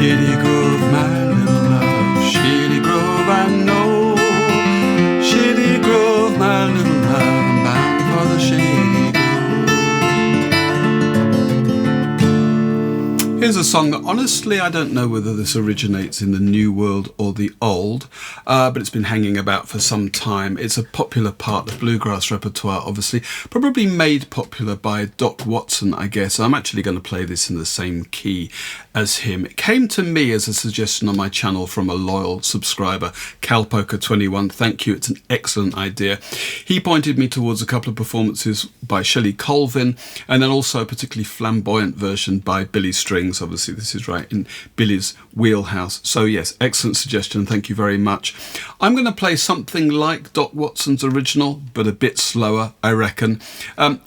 Shady Grove, my little love. Shady Grove, I know. Shady Grove, my little love. I'm bound for the Shady Grove. Here's a song that honestly I don't know whether this originates in the New World or the Old, but it's been hanging about for some time. It's a popular part of bluegrass repertoire, obviously, probably made popular by Doc Watson, I guess. I'm actually going to play this in the same key as him. It came to me as a suggestion on my channel from a loyal subscriber, Calpoker21. Thank you, it's an excellent idea. He pointed me towards a couple of performances by Shelley Colvin, and then also a particularly flamboyant version by Billy Strings. Obviously this is right in Billy's wheelhouse. So yes, excellent suggestion, thank you very much. I'm going to play something like Doc Watson's original, but a bit slower, I reckon.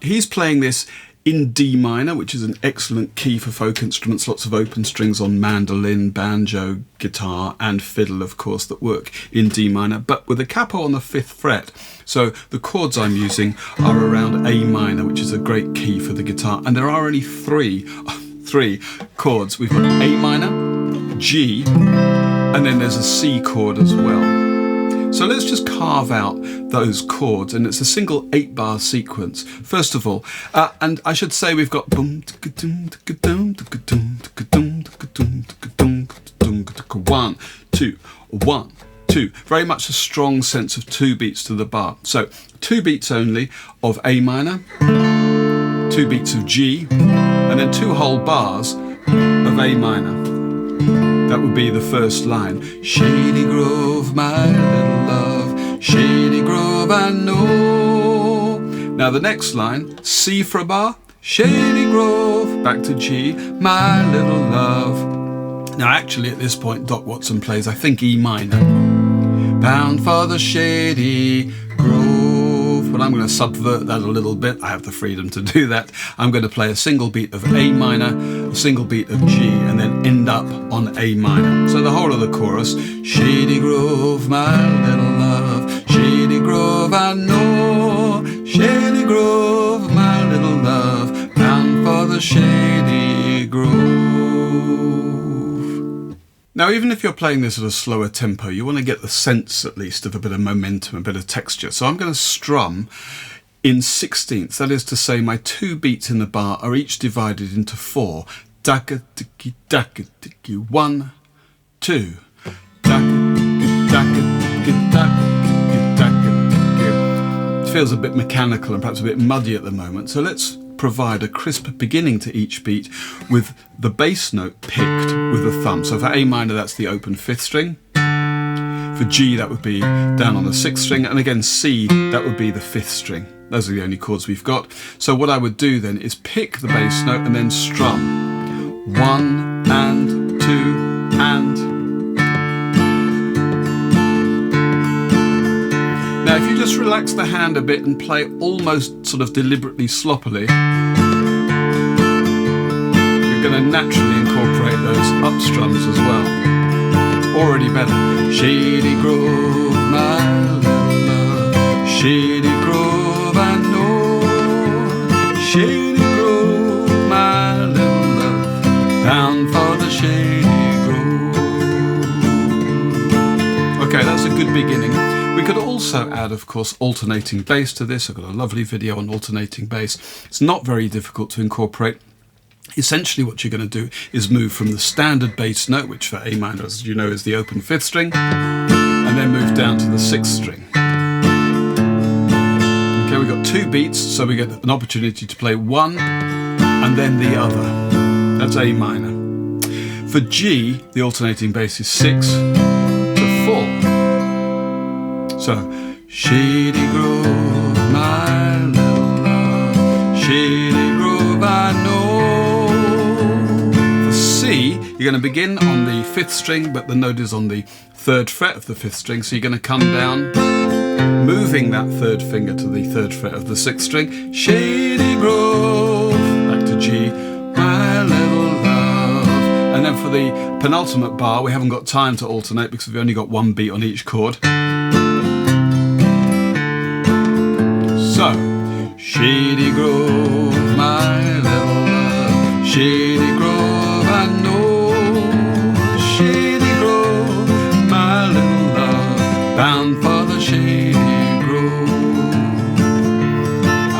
He's playing this in D minor, which is an excellent key for folk instruments, lots of open strings on mandolin, banjo, guitar and fiddle, of course, that work in D minor, but with a capo on the 5th fret. So the chords I'm using are around A minor, which is a great key for the guitar, and there are only three chords. We've got A minor, G, and then there's a C chord as well. So let's just carve out those chords, and it's a single 8-bar sequence. First of all, and I should say we've got 1, 2, 1, 2. Very much a strong sense of 2 beats to the bar. So 2 beats only of A minor, 2 beats of G, and then 2 whole bars of A minor. That would be the first line. Shady Grove, my little love, Shady Grove, I know. Now the next line, C for a bar, Shady Grove, back to G, my little love. Now actually at this point Doc Watson plays, I think, E minor. Bound for the Shady Grove. But I'm going to subvert that a little bit. I have the freedom to do that. I'm going to play a single beat of A minor, a single beat of G, and then end up on A minor. So the whole of the chorus, Shady Grove, my little love, Shady Grove, I know, Shady Grove, my little love, bound for the Shady Grove. Now, even if you're playing this at a slower tempo, you want to get the sense, at least, of a bit of momentum, a bit of texture. So I'm going to strum in 16ths. That is to say, my 2 beats in the bar are each divided into 4. Daka-tiki, daka-tiki, 1, 2. Daka-tiki, daka-tiki, daka-tiki, daka-tiki. It feels a bit mechanical and perhaps a bit muddy at the moment. So let's provide a crisp beginning to each beat with the bass note picked with the thumb. So for A minor, that's the open 5th string. For G, that would be down on the 6th string. And again, C, that would be the 5th string. Those are the only chords we've got. So what I would do then is pick the bass note and then strum. 1 and 2 and. Now, if you just relax the hand a bit and play almost sort of deliberately sloppily, you're going to naturally incorporate those up strums as well. It's already better. Shady Grove, my little love, Shady Grove, I know, Shady Grove, my little love, bound for the Shady Grove. Okay, that's a good beginning. We could also add, of course, alternating bass to this. I've got a lovely video on alternating bass. It's not very difficult to incorporate. Essentially what you're going to do is move from the standard bass note, which for A minor, as you know, is the open 5th string, and then move down to the 6th string. Okay, we've got 2 beats, so we get an opportunity to play one and then the other. That's A minor. For G, the alternating bass is 6 to 4. So, Shady Grove, my little love, Shady Grove, I know. For C, you're going to begin on the 5th string, but the note is on the 3rd fret of the 5th string, so you're going to come down, moving that 3rd finger to the 3rd fret of the 6th string. Shady Grove, back to G, my little love. And then for the penultimate bar, we haven't got time to alternate because we've only got 1 beat on each chord. So, Shady Grove, my little love, Shady Grove, I know,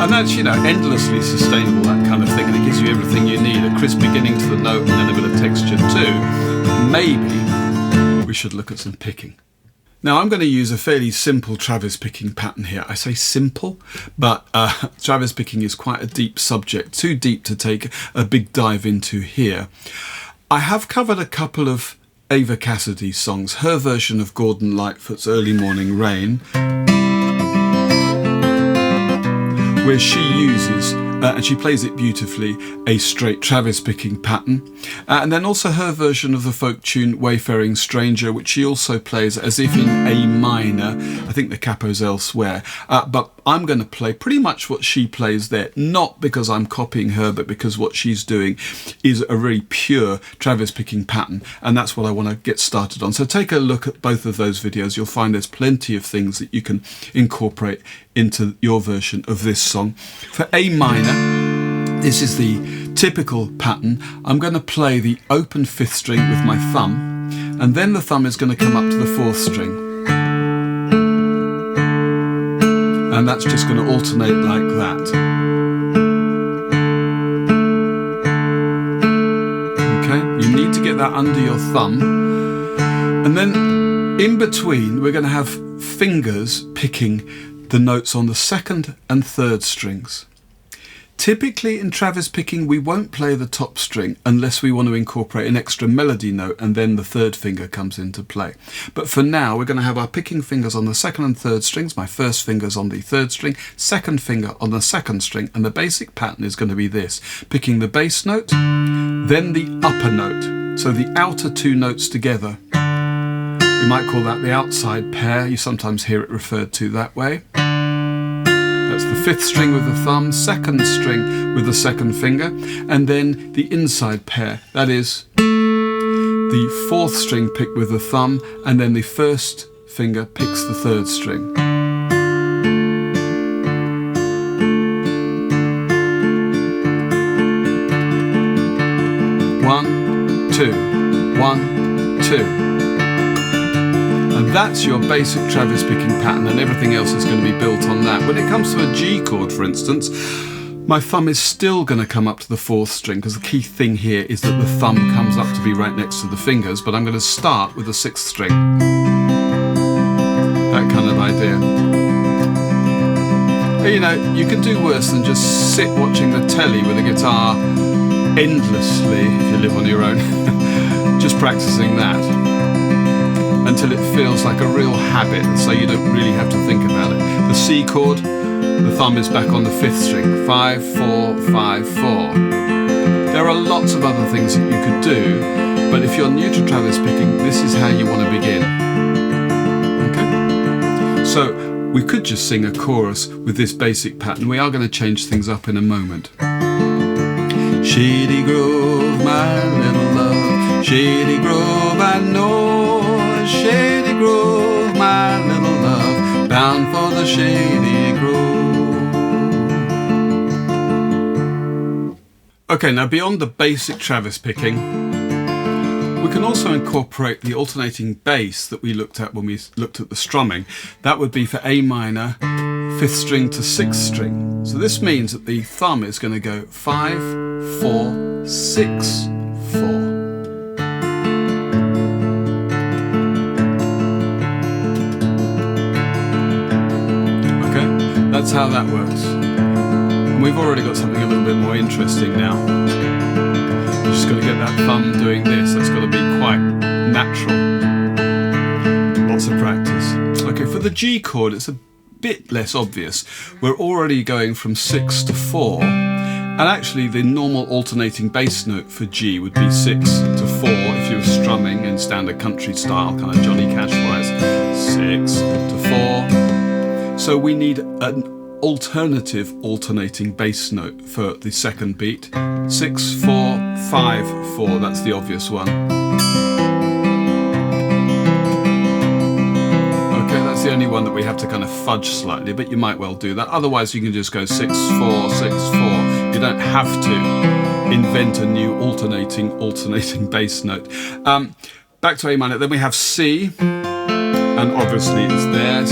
And that's, you know, endlessly sustainable, that kind of thing, and it gives you everything you need, a crisp beginning to the note and then a bit of texture too. Maybe we should look at some picking. Now I'm going to use a fairly simple Travis picking pattern here. I say simple, but Travis picking is quite a deep subject, too deep to take a big dive into here. I have covered a couple of Ava Cassidy songs, her version of Gordon Lightfoot's Early Morning Rain, where she uses, and she plays it beautifully, a straight Travis picking pattern. And then also her version of the folk tune Wayfaring Stranger, which she also plays as if in A minor. I think the capo's elsewhere. But I'm going to play pretty much what she plays there, not because I'm copying her, but because what she's doing is a really pure Travis picking pattern. And that's what I want to get started on. So take a look at both of those videos. You'll find there's plenty of things that you can incorporate into your version of this song. For A minor, this is the typical pattern. I'm going to play the open fifth string with my thumb, and then the thumb is going to come up to the fourth string. And that's just going to alternate like that. Okay, you need to get that under your thumb. And then in between, we're going to have fingers picking the notes on the second and third strings. Typically in Travis picking, we won't play the top string unless we want to incorporate an extra melody note, and then the third finger comes into play. But for now, we're going to have our picking fingers on the second and third strings, my first finger's on the third string, second finger on the second string, and the basic pattern is going to be this: picking the bass note, then the upper note, so the outer two notes together. We might call that the outside pair. You sometimes hear it referred to that way. That's the fifth string with the thumb, second string with the second finger, and then the inside pair. That is the fourth string picked with the thumb, and then the first finger picks the third string. One, two, 1, 2. And that's your basic Travis picking pattern, and everything else is going to be built on that. When it comes to a G chord, for instance, my thumb is still going to come up to the fourth string, because the key thing here is that the thumb comes up to be right next to the fingers, but I'm going to start with the sixth string. That kind of idea. You know, you can do worse than just sit watching the telly with a guitar endlessly, if you live on your own, just practicing that, until it feels like a real habit, so you don't really have to think about it. The C chord, the thumb is back on the fifth string. 5, 4, 5, 4. There are lots of other things that you could do, but if you're new to Travis picking, this is how you want to begin. Okay? So we could just sing a chorus with this basic pattern. We are going to change things up in a moment. Shady Grove, my little love, Shady Grove, I know. Shady Grove, my little love, bound for the Shady Grove. Okay, now beyond the basic Travis picking, we can also incorporate the alternating bass that we looked at when we looked at the strumming. That would be for A minor, fifth string to sixth string. So this means that the thumb is going to go 5, 4, 6, 4. That's how that works. And we've already got something a little bit more interesting now. You've just got to get that thumb doing this. That's got to be quite natural. Lots of practice. Okay, for the G chord, it's a bit less obvious. We're already going from 6 to 4. And actually, the normal alternating bass note for G would be 6 to 4 if you were strumming in standard country style, kind of Johnny Cash-wise. 6 to 4. So we need an alternative alternating bass note for the second beat. 6, 4, 5, 4, that's the obvious one. Okay, that's the only one that we have to kind of fudge slightly, but you might well do that. Otherwise you can just go 6, 4, 6, 4. You don't have to invent a new alternating bass note. Back to A minor, then we have C. And obviously it's there,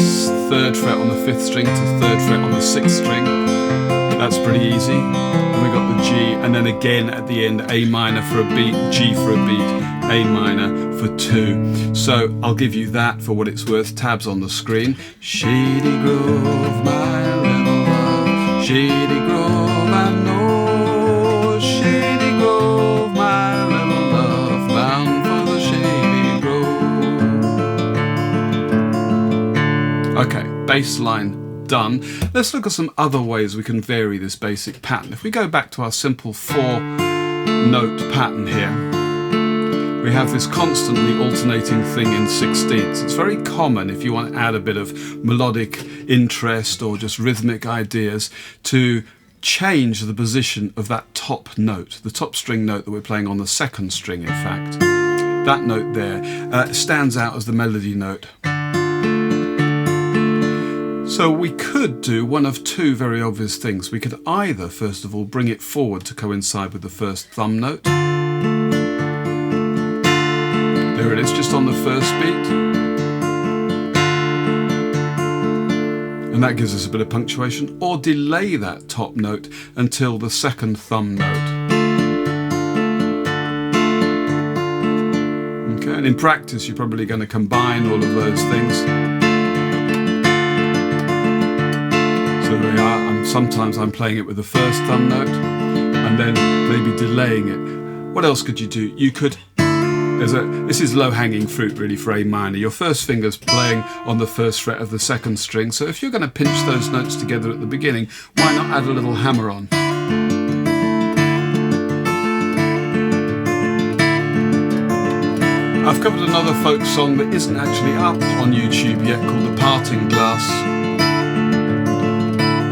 third fret on the fifth string to third fret on the sixth string. That's pretty easy. And we got the G, and then again at the end, A minor for a beat, G for a beat, A minor for 2. So I'll give you that for what it's worth. Tabs on the screen. Shady Grove, my little love. Shady Grove, I know. Shady Grove, my little love. Bound for the Shady Grove. Okay, bass line done. Let's look at some other ways we can vary this basic pattern. If we go back to our simple 4-note pattern here, we have this constantly alternating thing in 16ths. It's very common if you want to add a bit of melodic interest or just rhythmic ideas to change the position of that top note, the top string note that we're playing on the second string, in fact. That note there stands out as the melody note. So we could do one of two very obvious things. We could either, first of all, bring it forward to coincide with the first thumb note. There it is, just on the first beat. And that gives us a bit of punctuation. Or delay that top note until the second thumb note. Okay, and in practice, you're probably going to combine all of those things. So there we are. Sometimes I'm playing it with the first thumb note and then maybe delaying it. What else could you do? You could... This is low-hanging fruit really for A minor. Your first finger's playing on the first fret of the second string, so if you're going to pinch those notes together at the beginning, why not add a little hammer on? I've covered another folk song that isn't actually up on YouTube yet called The Parting Glass,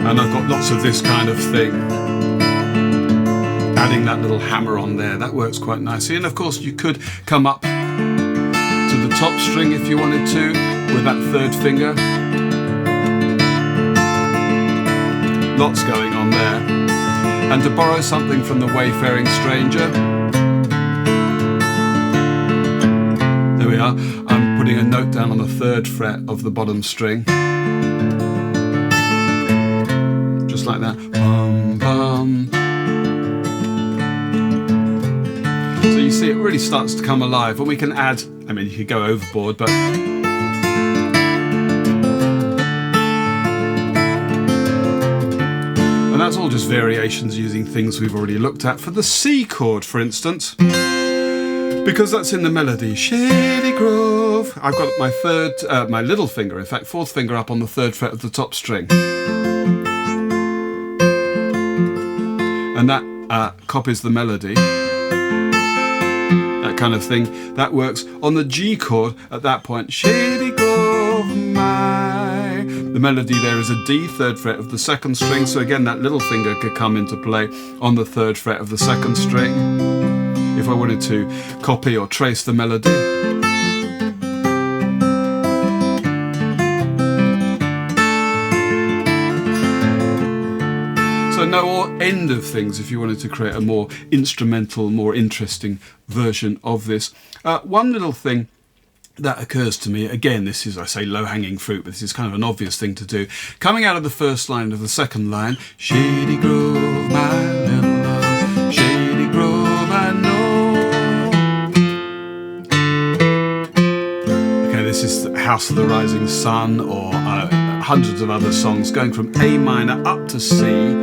and I've got lots of this kind of thing. Adding that little hammer on there, that works quite nicely. And of course you could come up to the top string if you wanted to with that third finger. Lots going on there. And to borrow something from the Wayfaring Stranger, there we are. I'm putting a note down on the third fret of the bottom string. Just like that. Bum, bum. So you see it really starts to come alive, and we can add, I mean you could go overboard, but and that's all just variations using things we've already looked at. For the C chord, for instance, because that's in the melody, Shady Grove, I've got my my little finger, in fact fourth finger up on the third fret of the top string, and that copies the melody. That kind of thing, that works. On the G chord, at that point, Shady Grove, my... The melody there is a D, third fret of the second string, so again that little finger could come into play on the third fret of the second string if I wanted to copy or trace the melody. So no end of things if you wanted to create a more instrumental, more interesting version of this. One little thing that occurs to me, again this is, I say, low-hanging fruit, but this is kind of an obvious thing to do. Coming out of the first line of the second line, Shady Grove, my little love, Shady Grove, I know. Okay, this is the House of the Rising Sun, or hundreds of other songs going from A minor up to C,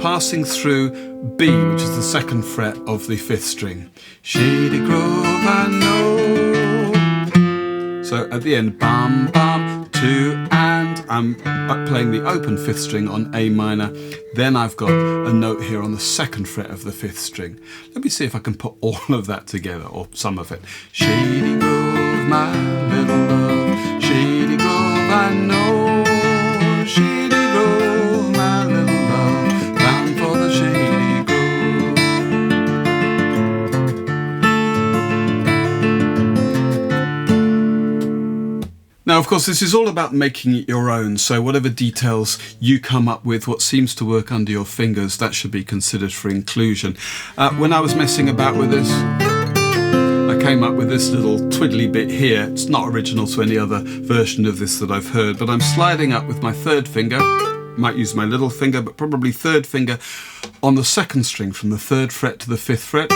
passing through B, which is the second fret of the fifth string. Shady Grove, I know. So at the end, bum, bum, 2, and I'm playing the open fifth string on A minor. Then I've got a note here on the second fret of the fifth string. Let me see if I can put all of that together, or some of it. Shady Grove, my little love, Shady Grove, I know. Shady Grove, my little love, bound for the Shady Grove. Now, of course, this is all about making it your own, so whatever details you come up with, what seems to work under your fingers, that should be considered for inclusion. When I was messing about with this, I came up with this little twiddly bit here. It's not original to any other version of this that I've heard, but I'm sliding up with my third finger Might use my little finger, but probably third finger on the second string from the 3rd fret to the 5th fret.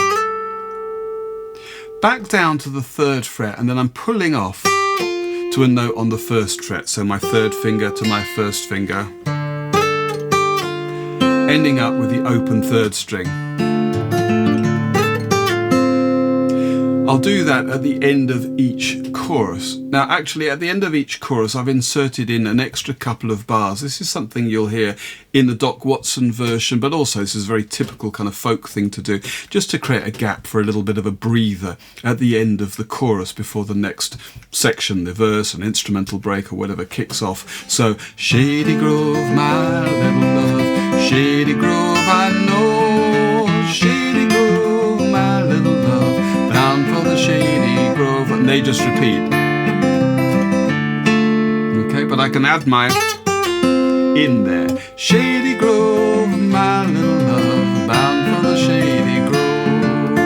Back down to the 3rd fret, and then I'm pulling off to a note on the 1st fret. So my 3rd finger to my 1st finger, ending up with the open 3rd string. I'll do that at the end of each chorus. Now actually at the end of each chorus I've inserted in an extra couple of bars. This is something you'll hear in the Doc Watson version, but also this is a very typical kind of folk thing to do, just to create a gap for a little bit of a breather at the end of the chorus before the next section, the verse, an instrumental break or whatever kicks off. So, Shady Grove, my little love, Shady Grove, I know, Shady Grove, my little love, bound for the Shady Grove, and they just repeat. Okay, but I can add my in there. Shady Grove, my little love, bound for the Shady Grove.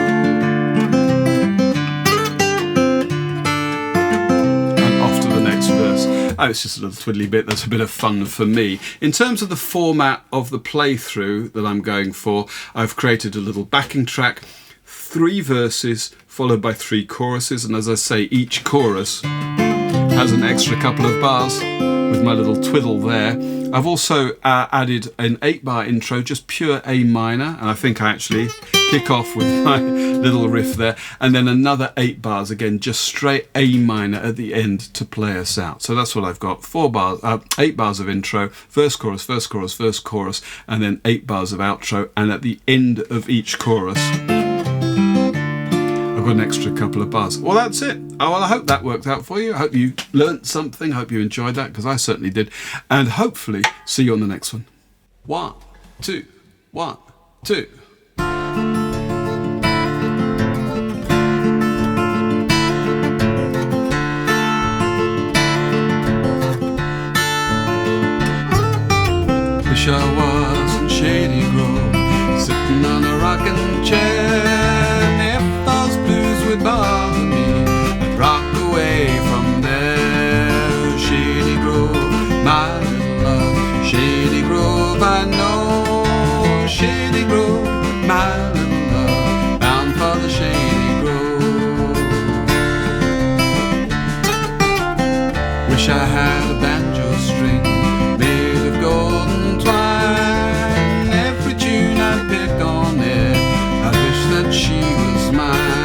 And off to the next verse. Oh, it's just a little twiddly bit that's a bit of fun for me. In terms of the format of the playthrough that I'm going for, I've created a little backing track, 3 verses followed by 3 choruses, and as I say, each chorus has an extra couple of bars with my little twiddle there. I've also added an 8-bar intro, just pure A minor, and I think I actually kick off with my little riff there, and then another 8 bars, again just straight A minor at the end to play us out. So that's what I've got, 8 bars of intro, verse, chorus, verse, chorus, verse, chorus, and then 8 bars of outro, and at the end of each chorus I've got an extra couple of bars. Well, that's it. Oh, well, I hope that worked out for you. I hope you learnt something. I hope you enjoyed that, because I certainly did. And hopefully see you on the next one. 1, 2, 1, 2. Wish I was in Shady Grove, sitting on a rocking chair. Bother me, I'd rock away from there. Shady Grove, my little love, Shady Grove, I know. Shady Grove, my little love, bound for the Shady Grove. Wish I had a banjo string made of golden twine. Every tune I'd pick on there, I wish that she was mine.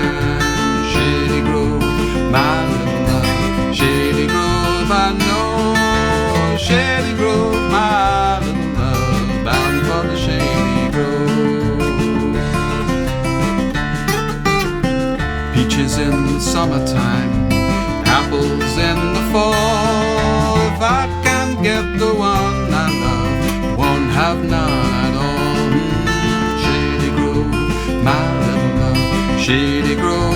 My little love, Shady Grove, I know. Shady Grove, my little love, bound for the Shady Grove. Peaches in the summertime, apples in the fall. If I can't get the one I love, won't have none at all. Shady Grove, my little love, Shady Grove.